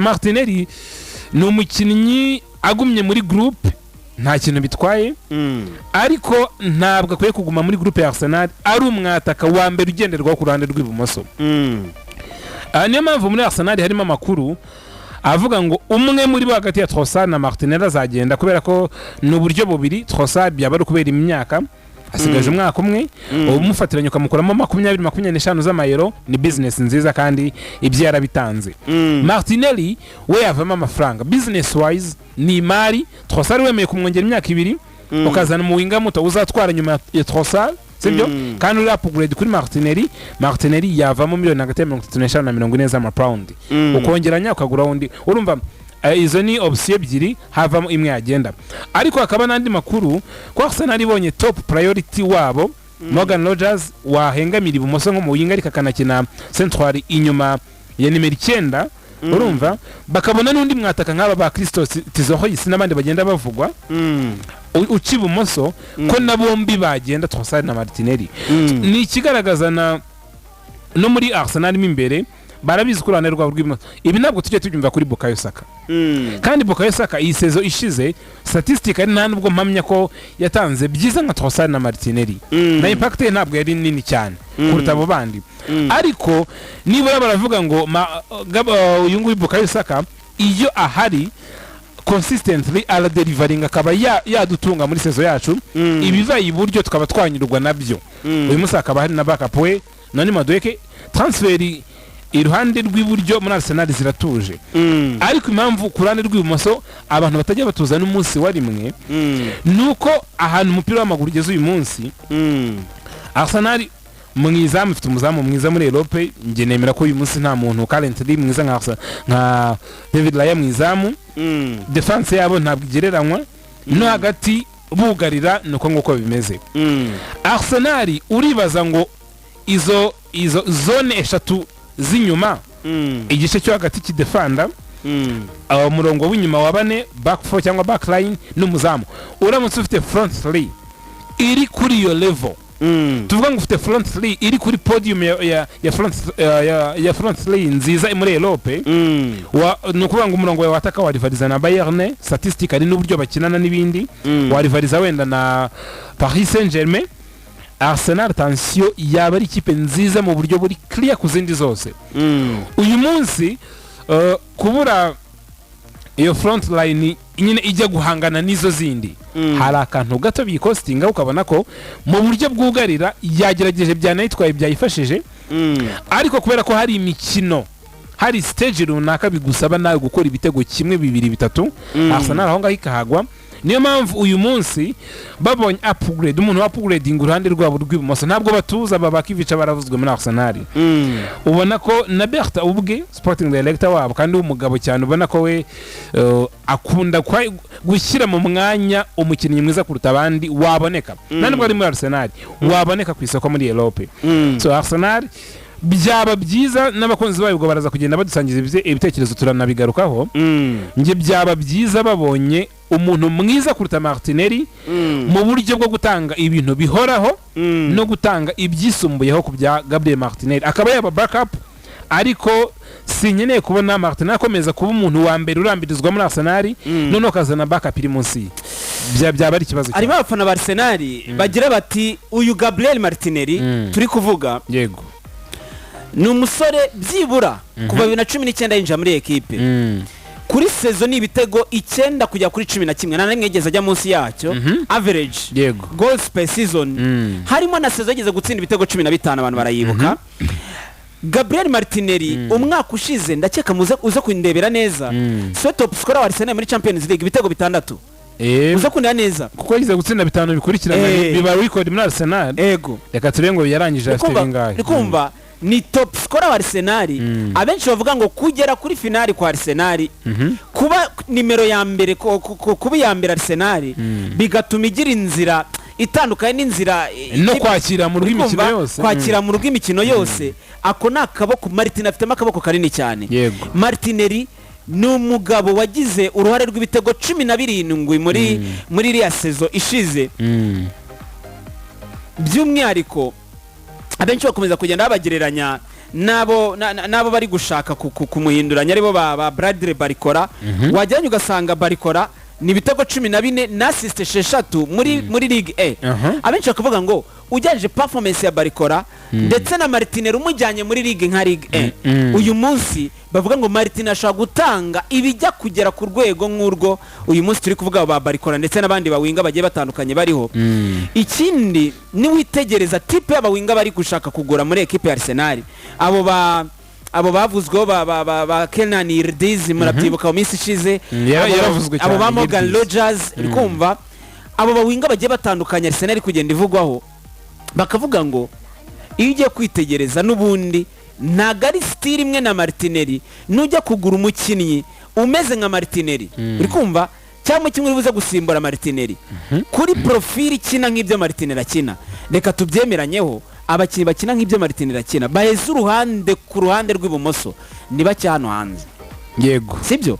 Martinelli ni umukinnyi agumye muri groupe nta kintu bitwaye ariko ntabwo akwiye kuguma muri groupe ya Arsenal ari umwataka wa mbere ugenderwaho ku ruhande rw'ibumoso. Niyo mpamvu muri Arsenal harimo amakuru avuga ngo umwe muri bo hagati ya Trossard na Martinelli azagenda kubera ko ni uburyo bubiri. Trossard byaba ari kubera imyaka asigaje umwaka umwe umufatiranye ukamukuramo 20-25 z'amayero ni business nziza kandi ibyo yarabitanze. Martinelli we yavamo amafaranga business wise ni imari. Trossard wemeye kumwongera imyaka 2 ukazana mu winga muto uzatwara nyuma ya Trossard sibyo kandi uri upgrade kuri Martinelli yavamo miliyoni hagati ya 35 na 40 z'amapound ukongeranya ukagura undi. Urumva izo ni option ebyiri havamo imwe yagenda ariko akaba nandi makuru ko Arsenal ibonye top priority wabo Morgan Rogers wahengamira ibumoso nko mu winga ariko akanakina central inyuma ya nimero 9. Urumva bakabona n'undi mwataka nk'aba ba Christos Tizohoyisi n'abandi bagenda bavugwa uci ibumoso ko na bombi bagenda Trossard na Martinelli. Ni ikigaragaza no muri Arsenal imbere barabizi kurana rwa rw'imoso. Ibi ntabwo tujye tubyumva kuri Bukayo Saka kandi Bukayo Saka iyi sezo ishize statistic ari nta nubwo mpamya ko yatanze byiza nka Trossard na Martinelli na impact ye ntabwo yari nini cyane kuruta abo bandi ariko nibura baravuga ngo uyu nguyu Bukayo Saka iyo ahari consistently ala delivering akaba yadutunga muri sezo yacu ibivaye iburyo tukaba twanyurwa nabyo. Uyu musa akaba hari na backup we nani Madueke transferi iruhande rw'iburyo muri Arsenal ziratuje ariko impamvu kurane rw'ibumoso abantu batajya batuza n'umunsi wa rimwe nuko ahantu umupira w'amaguru ugeze uyu munsi Arsenal mwizamu ifite umuzamu mwiza muri Europe. Nge nemera ko uyu munsi nta muntu currently mwiza nka David Raya mwizamu. Defense yabo ntabwo igereranywa no hagati bugarira nuko nguko bimeze. Arsenal uribaza ngo izo zone eshatu z'inyuma igice cyo hagati kidefanda umurongo w'inyuma wa bane back four cyangwa back line n'umuzamu uramutse ufite front three iri kuri yo level tuvuga ngo ufite front three iri kuri podium ya front three nziza muri Europe nukuvuga ngo umurongo wa wataka wa rivaliza na Bayern statistically n'uburyo bakinana n'ibindi wa rivaliza wenda na Paris Saint-Germain. Arsenal tension yaba ari ikipe nziza mu buryo buri clear kuzindi zose. Uyu munsi kubura iyo front line nyine ijya guhangana nizo zindi hari akantu gato bikostinga ukabona ko mu buryo bwugarira yagerageje byanayitwaye byayifashije ariko kubera ko hari imikino hari stage runaka bigusaba nawe gukora ibitego 1 2 3 Arsenal aho ngaho ikahagwa. Niyo mpamvu uyu munsi babonye upgrade umuntu upgrading uruhande rwabo rw'ibumoso ntabwo batuza babakivica baravuzwe muri Arsenal. Ubona ko na Berta ubwe sporting director wabo kandi umugabo cyane ubona ko we akunda gushyira mu mwanya umukinnyi mwiza kuruta abandi waboneka ntabwo ari muri Arsenal waboneka ku isoko muri Europe. So Arsenal byaba byiza n'abakunzi bayo ubwo baraza kugenda badusangiza ibitekerezo turanabigarukaho. Nge byaba byiza babonye umuntu mwiza kuruta Martinelli mu buryo bwo gutanga ibintu bihoraho no gutanga ibyisumbuyeho ku bya Gabriel Martinelli akaba yaba backup ariko sinyeneye kubona Martinelli akomeza kuba umuntu wa mbere urambirizwa muri Arsenal none kazana backup iri munsi byaba ari kibazo. Ari bafana ba Arsenal bagira bati uyu Gabriel Martinelli turi kuvuga yego ni umusore byibura kuva 2019 yinjira muri equipe kuri season ni ibitego 9 kujya kuri 11 na mwegeza ajya munsi yacyo average yego goals per season harimo na season yageze gutsinda ibitego 15 abantu barayibuka. Gabriel Martinelli umwaka ushize ndakeka uza kundebera neza so top scorer wa Arsenal muri Champions League ibitego 6 uza kundeba neza kuko yize gutsinda 5 bikurikirana biba record muri Arsenal. Yego reka turengo yarangije afite bingahe kumva ni top scorer wa Arsenal. Abenshi bavuga ngo kugera kuri finali kwa Arsenal kuba nimero ya mbere kuba ya mbere Arsenal bigatuma igira inzira itandukanye n'inzira no kwakira mu rw'imikino yose kwakira mu rw'imikino yose ako nakaboko Martinelli afite akaboko kanini cyane. Martinelli ni umugabo wagize uruhare rw'ibitego 17 muri iriya sezo ishize by'umwihariko abenshi bakomeza kugenda babagereranya nabo bari gushaka kumuhinduranya aribo ba Bradley Barcola wajyanye ugasanga Barcola ni ibitego 14 na assist 6 muri Ligue A abenshi bakavuga ngo ujyaje performance ya Barcola ndetse na Martinelli umujyanye muri Ligue nka Ligue A uyu munsi bavuga ngo Martinelli ashaka gutanga ibijya kugera ku rwego nk'urwo uyu munsi turi kuvuga ba Barcola ndetse n'abandi bawinga bagiye batandukanye bariho ikindi ni witegereza type y'abawinga bari gushaka kugura muri equipe ya Arsenal abo bavuzweho ba Kenan Yildiz murabyibuka mu minsi ishize abo ba Morgan Rogers kumva abo bawinga bagiye batandukanye Arsenal kugenda ivugwaho bakavuga ngo iyo ugiye kwitegereza n'ubundi nagari style imwe na Martinelli nujya kugura umukinnyi umeze nka Martinelli uri kumva cyangwa kimwe uribuze gusimbura Martinelli kuri profile ikina nk'ibyo Martinelli akina reka tubyemeranyeho abakinnyi bakina nk'ibyo Martinelli akina baheze uruhande ku ruhande rw'ibumoso niba cyano hanze yego sibyo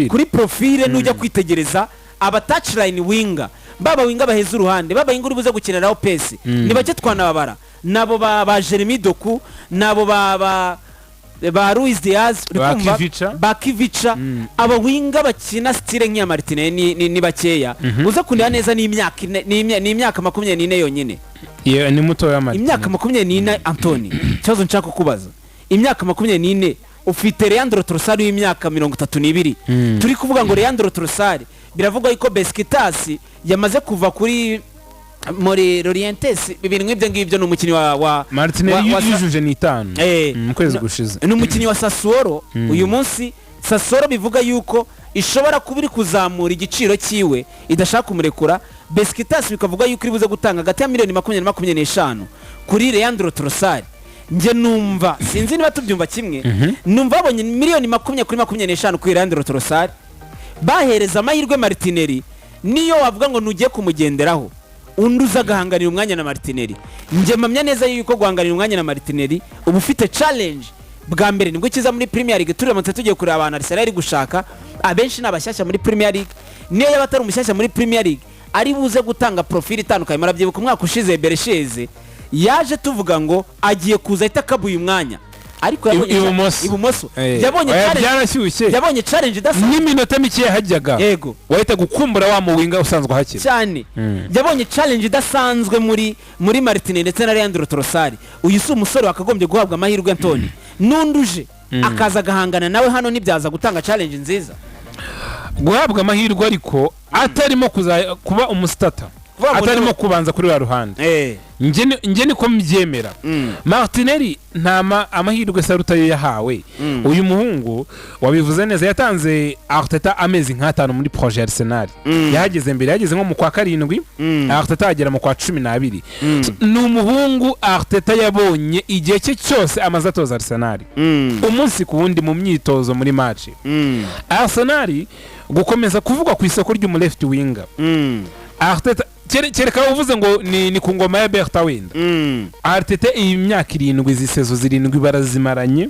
kuri profile nujya kwitegereza aba touchline winger baba winga baheze uruhande baba winga uribuze gukiniraho pesi nibake twanababara nabo ba Jeremy Doku nabo ba Luis Diaz ba Kivica aba winga bakina style nk'iya Martinelli ni bakeya uza kunira neza ni imyaka 24 yonyine ni muto ya Martinelli imyaka 24 Anthony cyazo nshaka kubaza imyaka 24 ufite Leandro Trossard w'imyaka 32 turi kuvuga ngo Leandro Trossard biravugwa yuko Besiktas yamaze kuva kuri muri Lorientes ibintu nk'ibyo ngibyo n'umukinnyi wa Martinelli yujuje ni 5 mu kwezi gushize n'umukinnyi wa Sassuolo uyu munsi Sassuolo bivuga yuko ishobora kubiri kuzamura igiciro cyiwe idashaka kumurekura Besiktas bikavuga yuko iribuze gutanga hagati ya miliyoni 20 na 25 kuri Leandro Trossard nje numva sinzi niba tubyumva kimwe numva babonye miliyoni 20 kuri 25 kuri Leandro Trossard bahereza amahirwe Martinelli niyo wavuga ngo nugiye kumugenderaho undi uzagahanganira umwanya na Martinelli nje mpamya neza yuko guhanganira umwanya na Martinelli ubu ufite challenge bwa mbere nibwo kiza muri Premier League turamutse tugiye kureba abantu Arsenal ari gushaka abenshi n'abashyashya muri Premier League niyo yabatari umushyashya muri Premier League ari buze gutanga profile itandukanye marabyibuka umwaka ushize Beresheze yaje tuvuga ngo agiye kuza itakabuye umwanya ariko ibumoso yabonye challenge idasa n'iminota mike hajyaga yego wahita gukumbura wa muwinga usanzwe hakira cyane yabonye challenge idasanzwe muri Martinelli ndetse na Leandro Trossard uyu si umusore wakagombye guhabwa amahirwe Anthony nunduje akaza gahangana nawe hano nibyaza gutanga challenge nziza guhabwa amahirwe ariko atarimo kuba umusitata atarimo kubanza kuri wa ruhande nje niko mbyemera Martinelli nta amahirwe Sarutayo yahawe uyu muhungu wabivuze neza yatanze Arteta amezi nk'atanu muri projet Arsenal yahageze mbere yageze nko mu kwa 7 Arteta agera mu kwa 12 ni umuhungu Arteta yabonye igihe cye cyose amaze atoza Arsenal umunsi ku wundi mu myitozo muri match Arsenal gukomeza kuvugwa ku isoko ry'umu left winger Arteta kereka uvuze ngo ni ku ngoma ya Berta wenda Arteta imyaka 7 zisezo 7 barazimaranye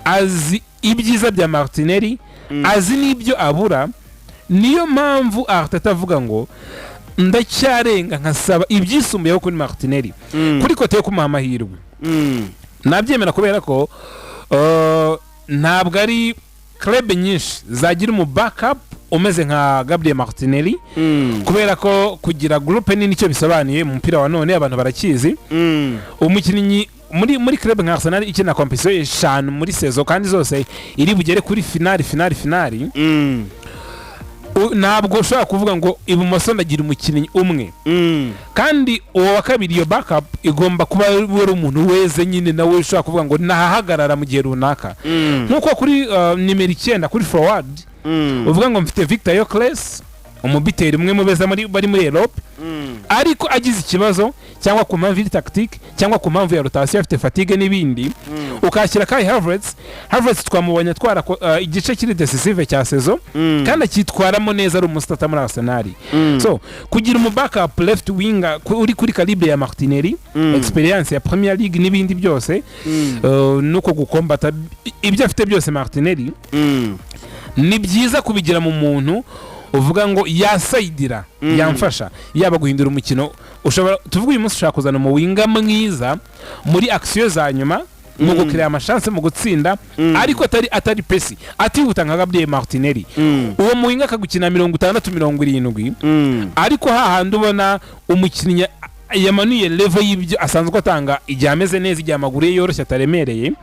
azi ibyiza bya Martinelli azi nibyo abura niyo mpamvu Arteta avuga ngo ndacyarenga nkasaba ibyisumbuyeho kuri Martinelli kuri kote yo kumuha amahirwe nabyemera kubera ko ntabwo ari club nyinshi zagira mu backup umeze nka Gabriel Martinelli kubera ko kugira groupe nini cyo bisobanuye mu mpira wa none abantu barakizi umukinnyi muri club nka Arsenal ikina competition 5 muri saison kandi zose iri bugere kuri finali ntabwo ushobora kuvuga ngo ibumoso ndagira umukinnyi umwe kandi uwo wa kabiri iyo backup igomba kuba ari umuntu weze nyine nawe ushobora kuvuga ngo nahagarara mu gihe runaka nkuko kuri nimero 9 kuri forward uvuga ngo mfite Victor Yokles umubiteri umwe mubeza bari muri Europe ariko agize ikibazo cyangwa ku mpamvu tactique cyangwa ku mpamvu ya rotation afite fatigue n'ibindi ukashyira Kai Havertz twamubonye twara igice kiri decisive cya saison kandi akitwaramo neza ari umustata muri Arsenal so kugira mu backup left winger uri kuri calibre ya Martinelli experience ya Premier League n'ibindi byose nuko gukombata ibyo afite byose Martinelli ni byiza kubigira mu muntu uvuga ngo yasaidira yamfasha yaba guhindura umukino ushobora tuvuga uyu munsi ushaka kuzana mu winga mwiza muri action za nyuma mu gukira amashance mu gutsinda ariko atari pesi atihuta nka Gabriel Martinelli uwo muwinga akagukina 60-70 ariko hahandi ubona umukinnyi yamanuye level y'ibyo asanzwe atanga igihe ameze neza igihe amaguru ye yoroshye ataremereye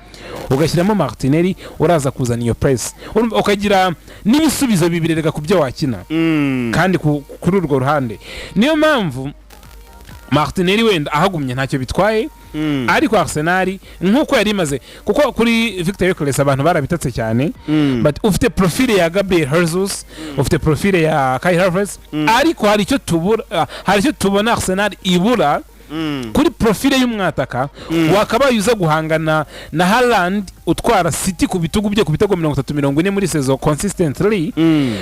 ugashyiramo Martinelli uraza kuzana iyo press ukagira n'ibisubizo bibirerega ku byo wakina kandi kuri urwo ruhande niyo mpamvu Martinelli wenda ahagumye ntacyo bitwaye ariko Arsenal nkuko yari imaze kuko kuri Victor Gyokeres abantu barabitatse cyane but ufite profile ya Gabriel Jesus ufite profile ya Kai Havertz ariko hari icyo tubona Arsenal ibura kuri profile y'umwataka wakabaye uza guhangana na Haaland utwara City ku bitugu bye ku bitego 30-40 muri saison consistently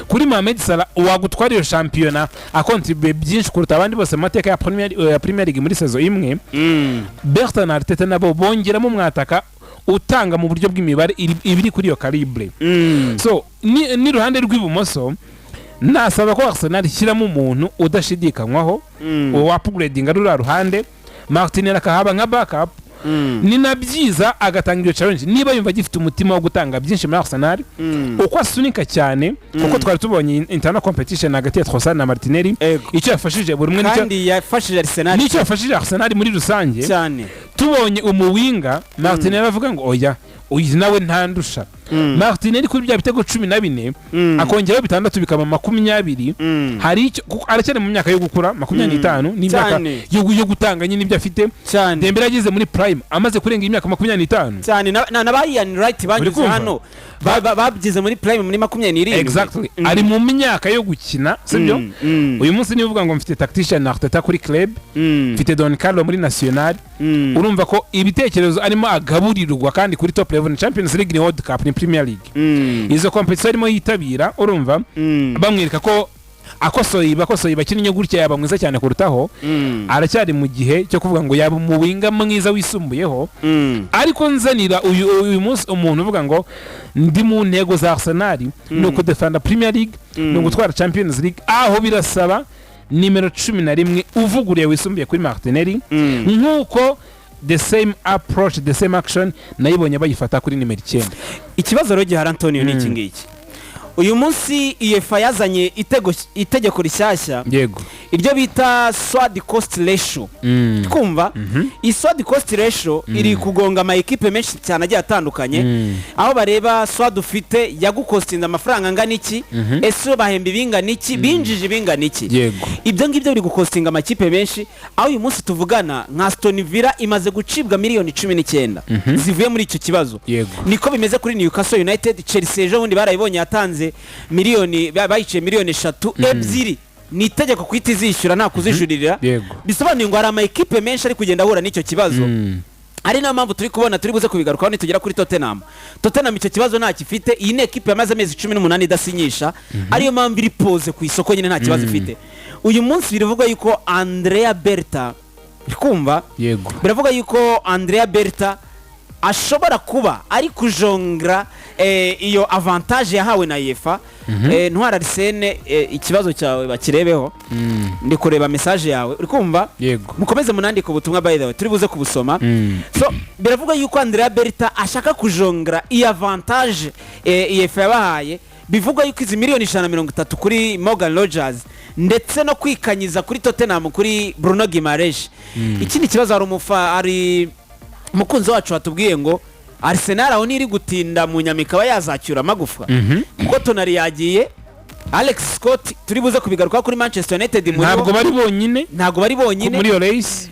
kuri Mohamed Salah wagutwara iyo championnat akontribuye byinshi kuruta abandi bose mateka ya Premier League muri saison imwe Bertrand Arteta nabo bongeramo umwataka utanga mu buryo bw'imibare ibiri kuri iyo calibre so ni ruhande rw'ibumoso nasaba ko Arsenal ishyiramo umuntu udashidikanywaho uwo upgrading ari ruhande Martinelli akahaba nka backup ni nabyiza agatanga iyo challenge niba yumva gifite umutima wo gutanga byinshi muri Arsenal uko asunika cyane kuko twari tubonye internal competition hagati ya Trossard na Martinelli icyo yafashije buri umwe kandi yafashije Arsenal nicyo yafashije Arsenal muri rusange cyane tubonye umuwinga Martinelli avuga ngo oya uyu nawe ntandusha Martinelli kuri bya bitego 14 akongeraho 6 bikaba 20 hari icyo aracyari mu myaka yo gukura 25 n'imyaka yo gutanga nyine ibyo afite Dembele ageze muri prime amaze kurenga imyaka 25 cyane na Ian Wright bagize hano babyize muri prime muri 27 exactly ari mu myaka yo gukina sibyo uyu munsi ni uvuga ngo mfite tactician Arteta kuri club mfite Don Carlo muri national urumva ko ibitekerezo arimo agaburirwa kandi kuri top level Champions League ni World Cup ni Premier League izo competition arimo yitabira urumva bamwereka ko akosoye bakinnye gutya yaba mwiza cyane kurutaho aracyari mu gihe cyo kuvuga ngo yaba mu winga mwiza wisumbuyeho ariko nzanira uyu munsi umuntu uvuga ngo ndi mu ntego za Arsenal no kudefenda Premier League no gutwara Champions League aho birasaba nimero 11 uvuguriye wisumbuye kuri Martinelli nkuko the same approach the same action nayibonye bayifata kuri nimero 9 ikibazo rero gihara Antonio ni iki ngiki uyu munsi UEFA yazanye itegeko rishyashya yego iryo bita sword cost ratio twumva i sword cost ratio iri kugonga ama equipe menshi cyane agiye atandukanye aho bareba sword ufite yagukostinda amafaranga angana iki ese bahemba ibingana iki binjije ibingana iki ibyo ngibyo biri gukostinga amakipe menshi aho uyu munsi tuvugana nka Aston Villa imaze gucibwa miliyoni 19 zivuye muri icyo kibazo niko bimeze kuri Newcastle United Chelsea ejo bundi barayibonye yatanze miliyoni bayice miliyoni 3 ebyiri ni itegeko kwita izishyura nta kuzijurira bisobanuye ngo hari ama equipe menshi ari kugenda ahura n'icyo kibazo ari na mpamvu turi kubona turi buze kubigarukaho nitugera kuri Tottenham icyo kibazo nta kifite iyi ni equipe yamaze amezi 18 idasinyisha ariyo mpamvu iri pose ku isoko nyine nta kibazo ifite uyu munsi biravuga yuko Andrea Berta kumva biravuga yuko Andrea Berta ashobora kuba ari kujongra iyo avantage yahawe na UEFA ntwara Arsene ikibazo cyawe bakirebeho ndi kureba message yawe uri kumva mukomeze munandika ubutumwa by the way turi buze kubusoma so biravuga yuko Andrea Berta ashaka kujongra iyo avantage UEFA yabahaye bivuga yuko izi miliyoni 130 kuri Morgan Rogers ndetse no kwikanyiza kuri Tottenham kuri Bruno Guimaraes ikindi kibazo ari mukunzi wacu watubwiye ngo Arsenal aho niri gutinda mu nyamikaba yazacyura amagufa kuko Tonali yagiye Alex Scott turi buze kubigaruka kuri Manchester United ntabwo bari bonyine muri race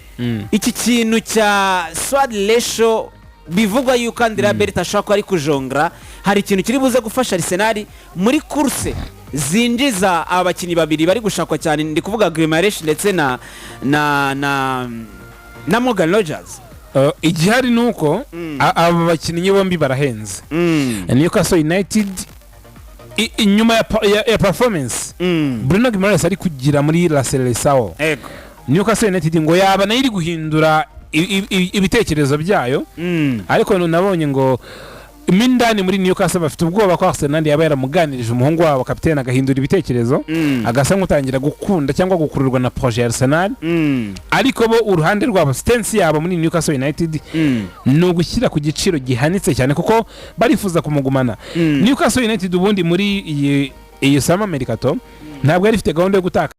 iki kintu cya sword ratio bivugwa yuko Andrea Berta ashaka ari kujongra hari ikintu kiri buze gufasha Arsenal muri course zinjiza abakinnyi babiri bari gushakwa cyane ndi kuvuga Guimaraes ndetse na Morgan Rogers igihari nuko aba bakinnyi bombi barahenze Newcastle United inyuma ya performance Bruno Guimaraes ari kugira muri La Seleção Newcastle United ngo yaba nayo iri guhindura ibitekerezo byayo ariko nabonye ngo mindani muri Newcastle bafite ubwoba ko Arsenal yaba yaramuganirije umuhungu wabo kapiteni agahindura ibitekerezo agasa nk'utangira gukunda cyangwa gukururwa na projet ya Arsenal ariko bo uruhande rwabo stance yabo muri Newcastle United ni ugushyira ku giciro gihanitse cyane kuko barifuza kumugumana. Newcastle United ubundi muri iyi summer mercato ntabwo yari ifite gahunda yo gutaka